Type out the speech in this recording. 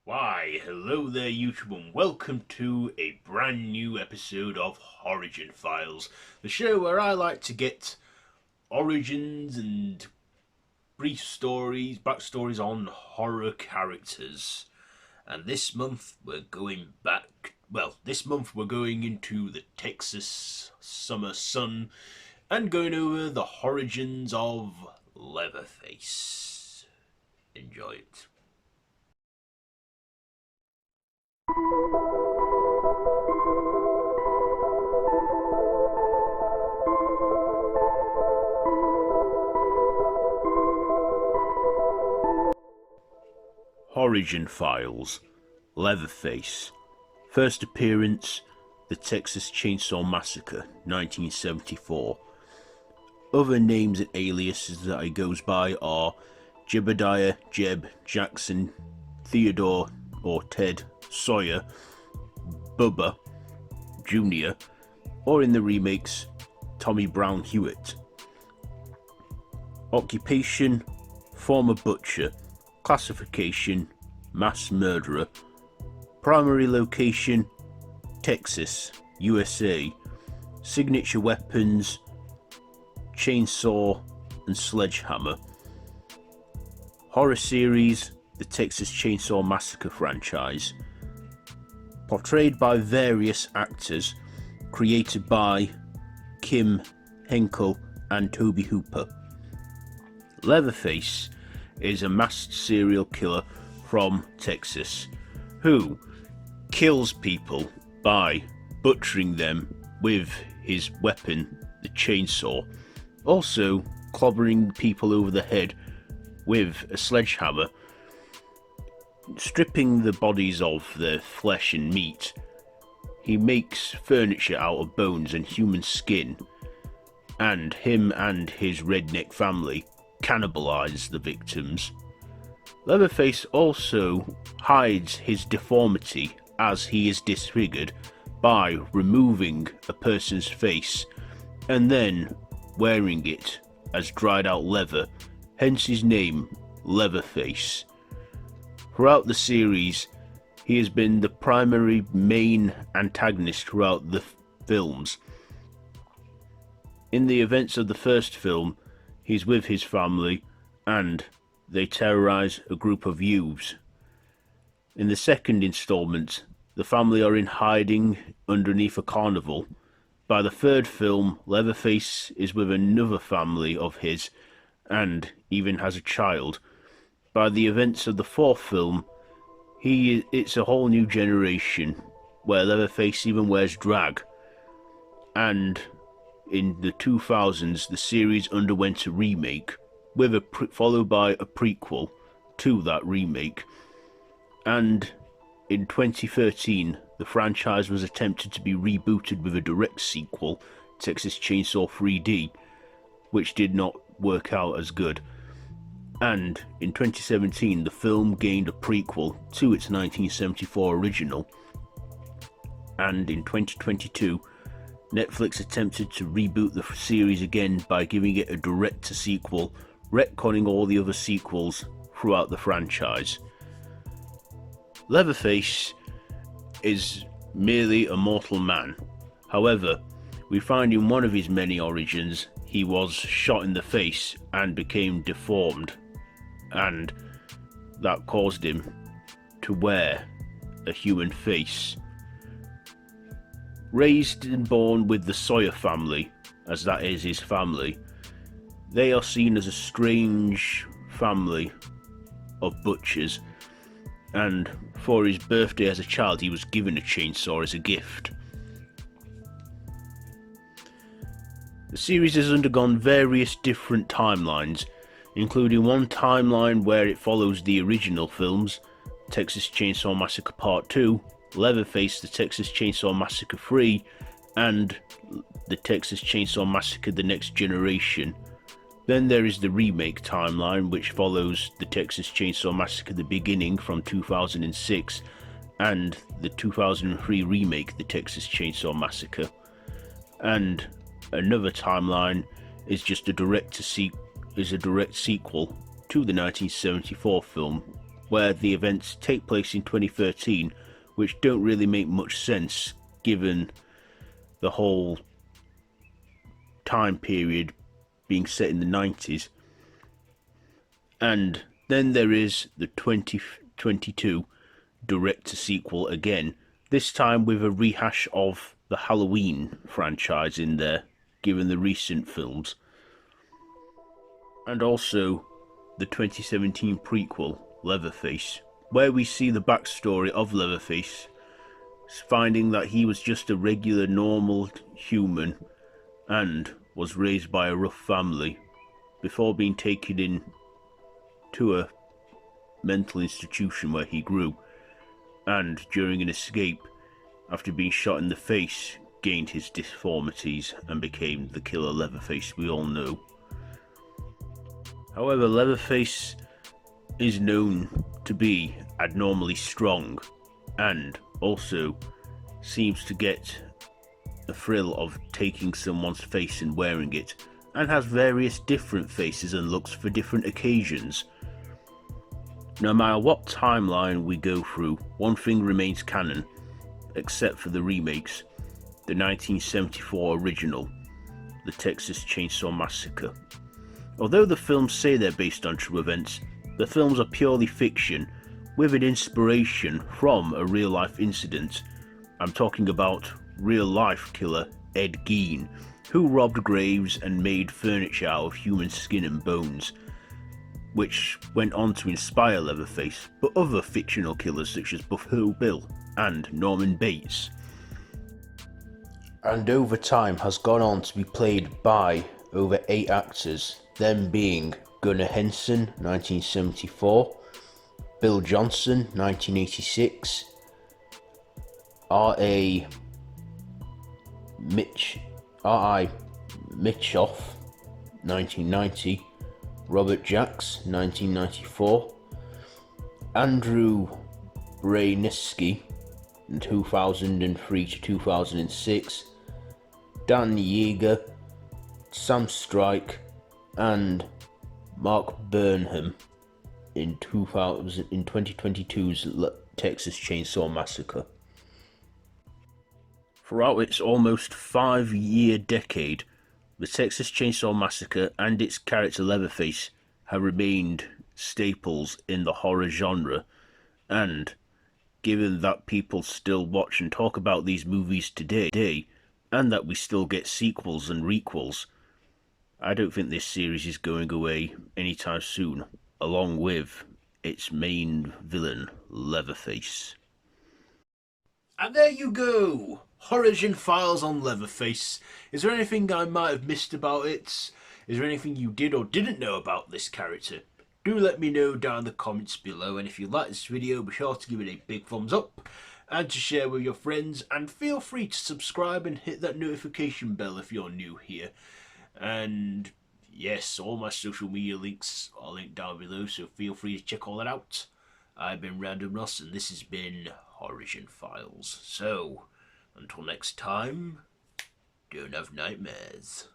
Why, hello there, YouTube, and welcome to a brand new episode of Horigin Files, the show where I like to get origins and brief stories, backstories on horror characters. And this month we're going back. Well, this month we're going into the Texas summer sun and going over the origins of Leatherface. Enjoy it. Horigin Files, Leatherface. First appearance, the Texas Chainsaw Massacre, 1974. Other names and aliases that he goes by are Jebediah, Jeb, Jackson, Theodore or Ted, Sawyer, Bubba, Jr., or in the remakes, Tommy Brown Hewitt. Occupation, former butcher. Classification, mass murderer. Primary location, Texas, USA. Signature weapons, chainsaw and sledgehammer. Horror series, the Texas Chainsaw Massacre Franchise. Portrayed by various actors, created by Kim Henkel and Toby Hooper. Leatherface is a masked serial killer from Texas who kills people by butchering them with his weapon, the chainsaw, also clobbering people over the head with a sledgehammer, stripping the bodies of their flesh and meat. He makes furniture out of bones and human skin, and him and his redneck family cannibalize the victims. Leatherface also hides his deformity as he is disfigured by removing a person's face and then wearing it as dried out leather, hence his name, Leatherface. Throughout the series, he has been the primary main antagonist throughout the films. In the events of the first film, he's with his family and they terrorize a group of youths. In the second installment, the family are in hiding underneath a carnival. By the third film, Leatherface is with another family of his and even has a child. By the events of the fourth film, it's a whole new generation where Leatherface even wears drag. And in the 2000s, the series underwent a remake, with followed by a prequel to that remake. And in 2013, the franchise was attempted to be rebooted with a direct sequel, Texas Chainsaw 3D, which did not work out as good. And in 2017, the film gained a prequel to its 1974 original. And in 2022, Netflix attempted to reboot the series again by giving it a direct-to-sequel, retconning all the other sequels throughout the franchise. Leatherface is merely a mortal man. However, we find in one of his many origins, he was shot in the face and became deformed, and that caused him to wear a human face. Raised and born with the Sawyer family, as that is his family, they are seen as a strange family of butchers, and for his birthday as a child he was given a chainsaw as a gift. The series has undergone various different timelines, including one timeline where it follows the original films, Texas Chainsaw Massacre Part 2, Leatherface, the Texas Chainsaw Massacre 3, and the Texas Chainsaw Massacre The Next Generation. Then there is the remake timeline, which follows the Texas Chainsaw Massacre The Beginning from 2006, and the 2003 remake, The Texas Chainsaw Massacre. And another timeline is just a direct sequel to the 1974 film, where the events take place in 2013, which don't really make much sense given the whole time period being set in the 90s. And then there is the 2022 direct-to-sequel again, this time with a rehash of the Halloween franchise in there, given the recent films. And also the 2017 prequel, Leatherface, where we see the backstory of Leatherface, finding that he was just a regular, normal human and was raised by a rough family before being taken in to a mental institution where he grew, and during an escape, after being shot in the face, gained his deformities and became the killer Leatherface we all know. However, Leatherface is known to be abnormally strong, and also seems to get the thrill of taking someone's face and wearing it, and has various different faces and looks for different occasions. No matter what timeline we go through, one thing remains canon, except for the remakes. The 1974 original, The Texas Chainsaw Massacre. Although the films say they're based on true events, the films are purely fiction, with an inspiration from a real-life incident. I'm talking about real-life killer Ed Gein, who robbed graves and made furniture out of human skin and bones, which went on to inspire Leatherface, but other fictional killers such as Buffalo Bill and Norman Bates. And over time has gone on to be played by over 8 actors, them being Gunnar Henson, 1974, Bill Johnson, 1986, R.I. Mitchoff, 1990, Robert Jacks, 1994, Andrew Brainisky, 2003 to 2006, Dan Yeager, Sam Strike, and Mark Burnham in 2022's Texas Chainsaw Massacre. Throughout its almost 5-year decade, the Texas Chainsaw Massacre and its character Leatherface have remained staples in the horror genre, and given that people still watch and talk about these movies today, and that we still get sequels and requels, I don't think this series is going away anytime soon, along with its main villain, Leatherface. And there you go! Horigin Files on Leatherface. Is there anything I might have missed about it? Is there anything you did or didn't know about this character? Do let me know down in the comments below, and if you like this video, be sure to give it a big thumbs up and to share with your friends, and feel free to subscribe and hit that notification bell if you're new here. And yes, all my social media links are linked down below, so feel free to check all that out. I've been Random Ross, and this has been Horigin Files. So, until next time, don't have nightmares.